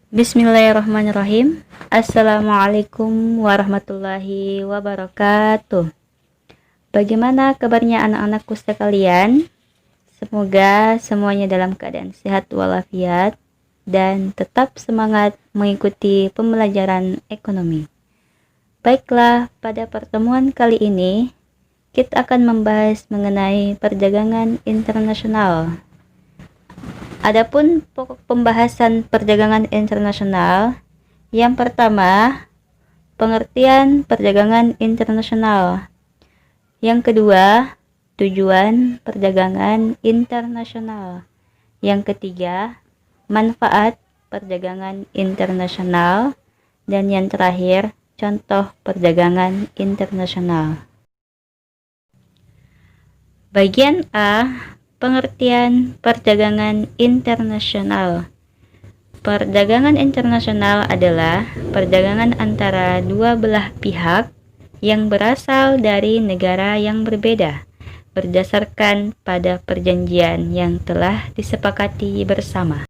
Bismillahirrahmanirrahim. Assalamualaikum warahmatullahi wabarakatuh. Bagaimana kabarnya anak-anakku sekalian? Semoga semuanya dalam keadaan sehat walafiat dan tetap semangat mengikuti pembelajaran ekonomi. Baiklah, pada pertemuan kali ini kita akan membahas mengenai perdagangan internasional. Adapun pokok pembahasan perdagangan internasional, yang pertama, pengertian perdagangan internasional. Yang kedua, tujuan perdagangan internasional. Yang ketiga, manfaat perdagangan internasional. Dan yang terakhir, contoh perdagangan internasional. Bagian A, pengertian perdagangan internasional. Perdagangan internasional adalah perdagangan antara dua belah pihak yang berasal dari negara yang berbeda, berdasarkan pada perjanjian yang telah disepakati bersama.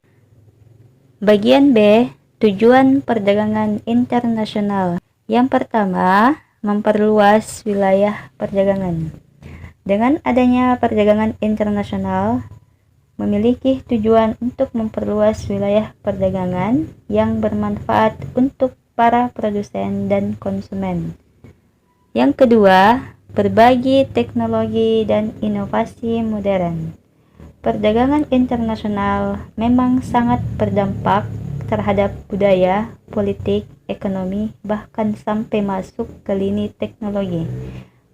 Bagian B, tujuan perdagangan internasional. Yang pertama, memperluas wilayah perdagangan. Dengan adanya perdagangan internasional, memiliki tujuan untuk memperluas wilayah perdagangan yang bermanfaat untuk para produsen dan konsumen. Yang kedua, berbagi teknologi dan inovasi modern. Perdagangan internasional memang sangat berdampak terhadap budaya, politik, ekonomi, bahkan sampai masuk ke lini teknologi.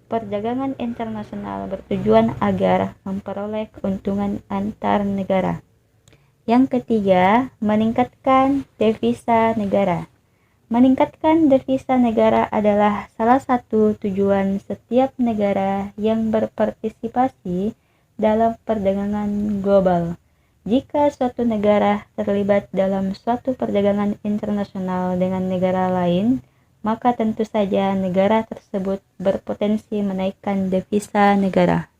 Perdagangan internasional bertujuan agar memperoleh keuntungan antar negara. Yang ketiga, meningkatkan devisa negara. Meningkatkan devisa negara adalah salah satu tujuan setiap negara yang berpartisipasi dalam perdagangan global. Jika suatu negara terlibat dalam suatu perdagangan internasional dengan negara lain, maka tentu saja negara tersebut berpotensi menaikkan devisa negara.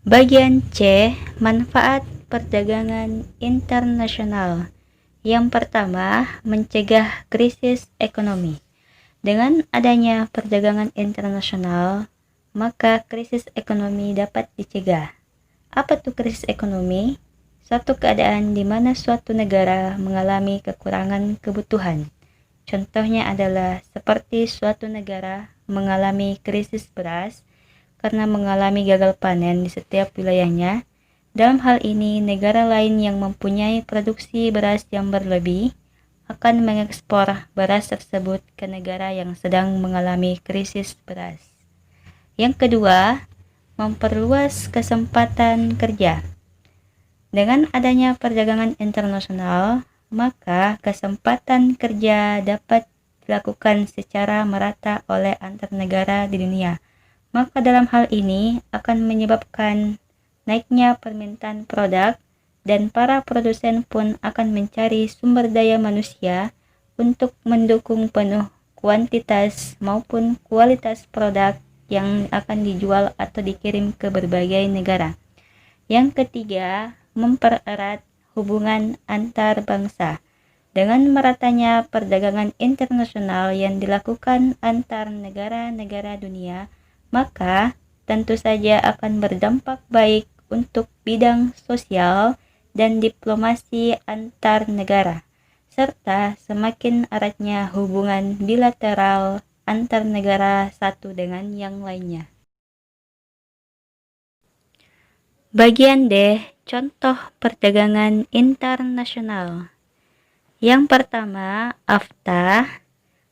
Bagian C, manfaat perdagangan internasional. Yang pertama, mencegah krisis ekonomi. Dengan adanya perdagangan internasional, maka krisis ekonomi dapat dicegah. Apa tuh krisis ekonomi? Suatu keadaan di mana suatu negara mengalami kekurangan kebutuhan. Contohnya adalah seperti suatu negara mengalami krisis beras karena mengalami gagal panen di setiap wilayahnya. Dalam hal ini, negara lain yang mempunyai produksi beras yang berlebih akan mengekspor beras tersebut ke negara yang sedang mengalami krisis beras. Yang kedua, memperluas kesempatan kerja. Dengan adanya perdagangan internasional, maka kesempatan kerja dapat dilakukan secara merata oleh antar negara di dunia. Maka dalam hal ini akan menyebabkan naiknya permintaan produk dan para produsen pun akan mencari sumber daya manusia untuk mendukung penuh kuantitas maupun kualitas produk yang akan dijual atau dikirim ke berbagai negara. Yang ketiga, mempererat hubungan antar bangsa. Dengan meratanya perdagangan internasional yang dilakukan antar negara-negara dunia, maka tentu saja akan berdampak baik untuk bidang sosial dan diplomasi antar negara, serta semakin eratnya hubungan bilateral antar negara satu dengan yang lainnya. Bagian D, contoh perdagangan internasional. Yang pertama, AFTA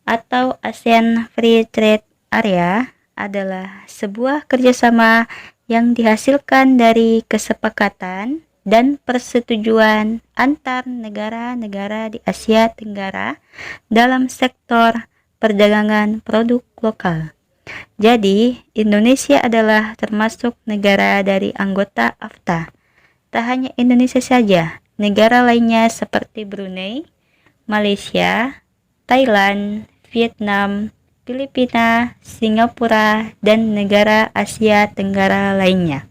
atau ASEAN Free Trade Area adalah sebuah kerjasama yang dihasilkan dari kesepakatan dan persetujuan antar negara-negara di Asia Tenggara dalam sektor perdagangan produk lokal. Jadi, Indonesia adalah termasuk negara dari anggota AFTA. Tak hanya Indonesia saja, negara lainnya seperti Brunei, Malaysia, Thailand, Vietnam, Filipina, Singapura, dan negara Asia Tenggara lainnya.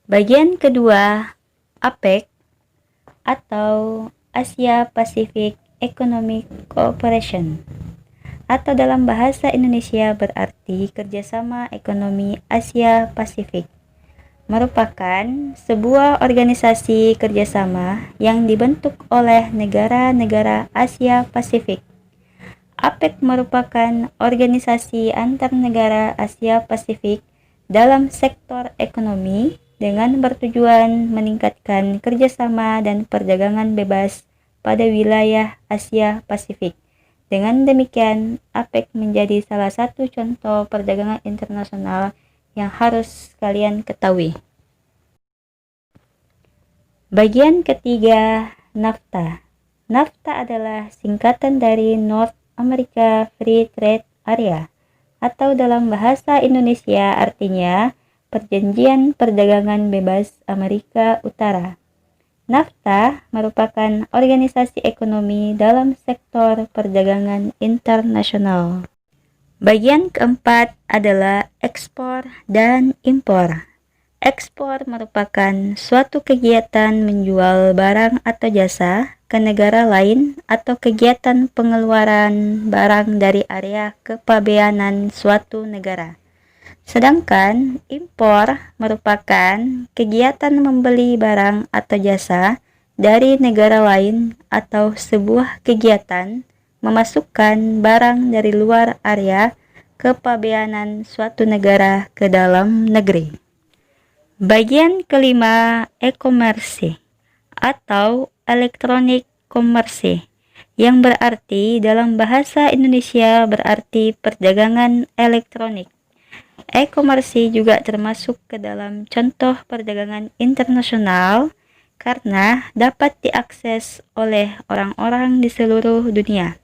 Bagian kedua, APEC atau Asia Pacific Economic Cooperation, atau dalam bahasa Indonesia berarti Kerjasama Ekonomi Asia Pasifik, merupakan sebuah organisasi kerjasama yang dibentuk oleh negara-negara Asia Pasifik. APEC merupakan organisasi antar negara Asia Pasifik dalam sektor ekonomi dengan bertujuan meningkatkan kerjasama dan perdagangan bebas pada wilayah Asia Pasifik. Dengan demikian, APEC menjadi salah satu contoh perdagangan internasional yang harus kalian ketahui. Bagian ketiga, NAFTA. NAFTA adalah singkatan dari North America Free Trade Area, atau dalam bahasa Indonesia artinya Perjanjian Perdagangan Bebas Amerika Utara. NAFTA merupakan organisasi ekonomi dalam sektor perdagangan internasional. Bagian keempat adalah ekspor dan impor. Ekspor merupakan suatu kegiatan menjual barang atau jasa ke negara lain atau kegiatan pengeluaran barang dari area kepabeanan suatu negara. Sedangkan impor merupakan kegiatan membeli barang atau jasa dari negara lain atau sebuah kegiatan memasukkan barang dari luar area kepabeanan suatu negara ke dalam negeri. Bagian kelima, e-commerce atau electronic commerce, yang berarti dalam bahasa Indonesia berarti perdagangan elektronik. E-commerce juga termasuk ke dalam contoh perdagangan internasional karena dapat diakses oleh orang-orang di seluruh dunia.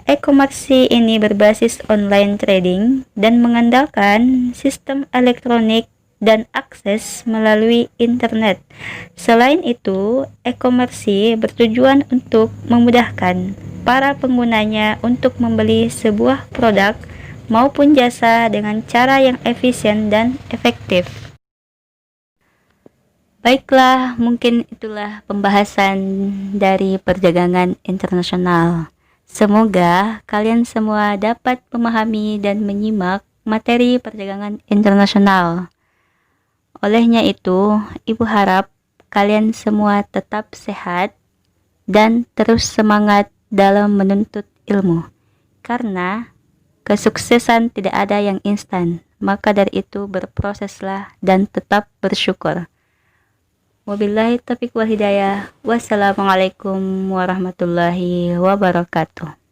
E-commerce ini berbasis online trading dan mengandalkan sistem elektronik dan akses melalui internet. Selain itu, e-commerce bertujuan untuk memudahkan para penggunanya untuk membeli sebuah produk maupun jasa dengan cara yang efisien dan efektif. Baiklah, mungkin itulah pembahasan dari perdagangan internasional. Semoga kalian semua dapat memahami dan menyimak materi perdagangan internasional. Olehnya itu, Ibu harap kalian semua tetap sehat dan terus semangat dalam menuntut ilmu. Karena kesuksesan tidak ada yang instan, maka dari itu berproseslah dan tetap bersyukur. Wabillahi taufiq wal hidayah. Wassalamualaikum warahmatullahi wabarakatuh.